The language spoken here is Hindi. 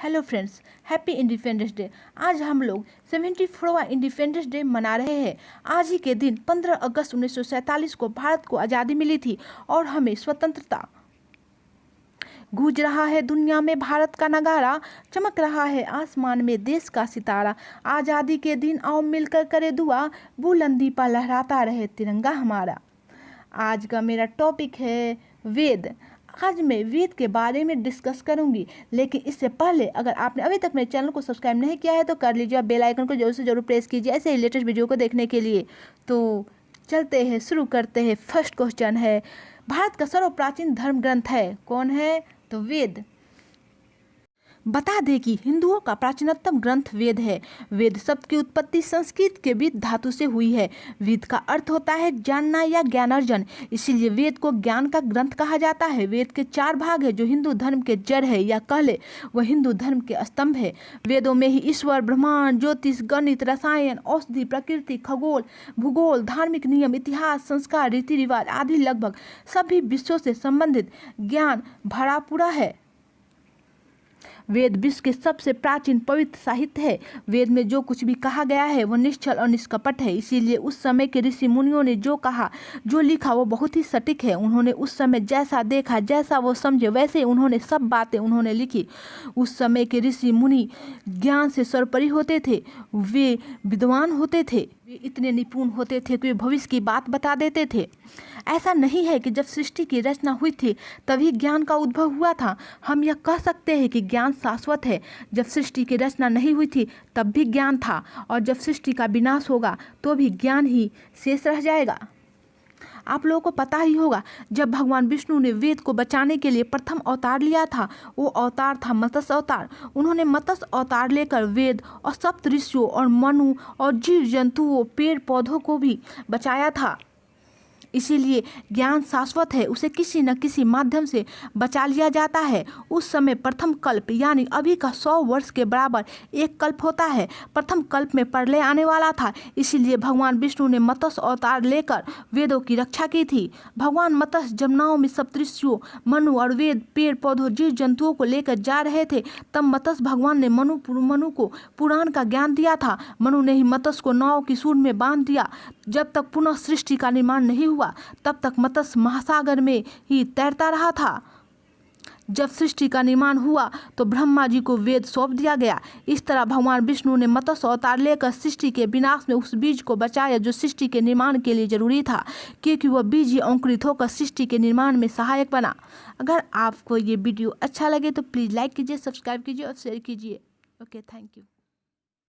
Hello friends, happy independence day. आज हम लोग 74वां इंडिपेंडेंस डे मना रहे हैं। आज ही के दिन 15 अगस्त 1947 को भारत को आज़ादी मिली थी और हमें स्वतंत्रता। गूंज रहा है दुनिया में भारत का नगारा, चमक रहा है आसमान में देश का सितारा। आज़ादी के दिन आओ मिलकर करे दुआ, बुलंदी पर लहराता रहे तिरंगा हमारा। आज का मेरा टॉपिक है वेद। आज मैं वेद के बारे में डिस्कस करूंगी, लेकिन इससे पहले अगर आपने अभी तक मेरे चैनल को सब्सक्राइब नहीं किया है तो कर लीजिए। आप बेल आइकन को जरूर से जरूर प्रेस कीजिए ऐसे ही लेटेस्ट वीडियो को देखने के लिए। तो चलते हैं, शुरू करते हैं। फर्स्ट क्वेश्चन है, भारत का सर्वप्राचीन धर्म ग्रंथ है कौन है? तो वेद। बता दें कि हिंदुओं का प्राचीनतम ग्रंथ वेद है। वेद शब्द की उत्पत्ति संस्कृत के वेद धातु से हुई है। वेद का अर्थ होता है जानना या ज्ञानार्जन, इसीलिए वेद को ज्ञान का ग्रंथ कहा जाता है। वेद के 4 भाग है जो हिंदू धर्म के जड़ है या कह ले वह हिंदू धर्म के स्तंभ है। वेदों में ही ईश्वर, ब्रह्मांड, ज्योतिष, गणित, रसायन, औषधि, प्रकृति, खगोल, भूगोल, धार्मिक नियम, इतिहास, संस्कार, रीति रिवाज आदि लगभग सभी विषयों से संबंधित ज्ञान भरा पूरा है। वेद विश्व के सबसे प्राचीन पवित्र साहित्य है। वेद में जो कुछ भी कहा गया है वह निश्चल और निष्कपट है, इसीलिए उस समय के ऋषि मुनियों ने जो कहा जो लिखा वो बहुत ही सटीक है। उन्होंने उस समय जैसा देखा, जैसा वो समझे, वैसे उन्होंने सब बातें उन्होंने लिखी। उस समय के ऋषि मुनि ज्ञान से सर्वोपरि होते थे। वे विद्वान होते थे, वे इतने निपुण होते थे कि वे भविष्य की बात बता देते थे। ऐसा नहीं है कि जब सृष्टि की रचना हुई थी तभी ज्ञान का उद्भव हुआ था। हम यह कह सकते हैं कि ज्ञान शाश्वत है। जब सृष्टि की रचना नहीं हुई थी तब भी ज्ञान था, और जब सृष्टि का विनाश होगा तो भी ज्ञान ही शेष रह जाएगा। आप लोगों को पता ही होगा, जब भगवान विष्णु ने वेद को बचाने के लिए प्रथम अवतार लिया था, वो अवतार था मत्स्य अवतार। उन्होंने मत्स्य अवतार लेकर वेद और सप्त ऋषियों और मनु और जीव जंतुओं, पेड़ पौधों को भी बचाया था। इसीलिए ज्ञान शाश्वत है, उसे किसी न किसी माध्यम से बचा लिया जाता है। उस समय प्रथम कल्प यानी अभी का 100 वर्ष के बराबर एक कल्प होता है। प्रथम कल्प में प्रलय आने वाला था, इसीलिए भगवान विष्णु ने मत्स्य अवतार लेकर वेदों की रक्षा की थी। भगवान मत्स्य जमुनाओं में सप्तऋषियों, मनु और वेद, पेड़ पौधों, जीव जंतुओं को लेकर जा रहे थे। तब मत्स्य भगवान ने मनु को पुराण का ज्ञान दिया था। मनु ने ही मत्स्य को नाव की सूंड में बांध दिया। जब तक पुनः सृष्टि का निर्माण नहीं हुआ तब तक मत्स्य महासागर में ही तैरता रहा था। जब सृष्टि का निर्माण हुआ तो ब्रह्मा जी को वेद सौंप दिया गया। इस तरह भगवान विष्णु ने मत्स्य अवतार लेकर सृष्टि के विनाश में उस बीज को बचाया जो सृष्टि के निर्माण के लिए जरूरी था, क्योंकि वह बीज ही अंकुरित होकर सृष्टि के निर्माण में सहायक बना। अगर आपको ये वीडियो अच्छा लगे तो प्लीज़ लाइक कीजिए, सब्सक्राइब कीजिए और शेयर कीजिए। Okay, thank you.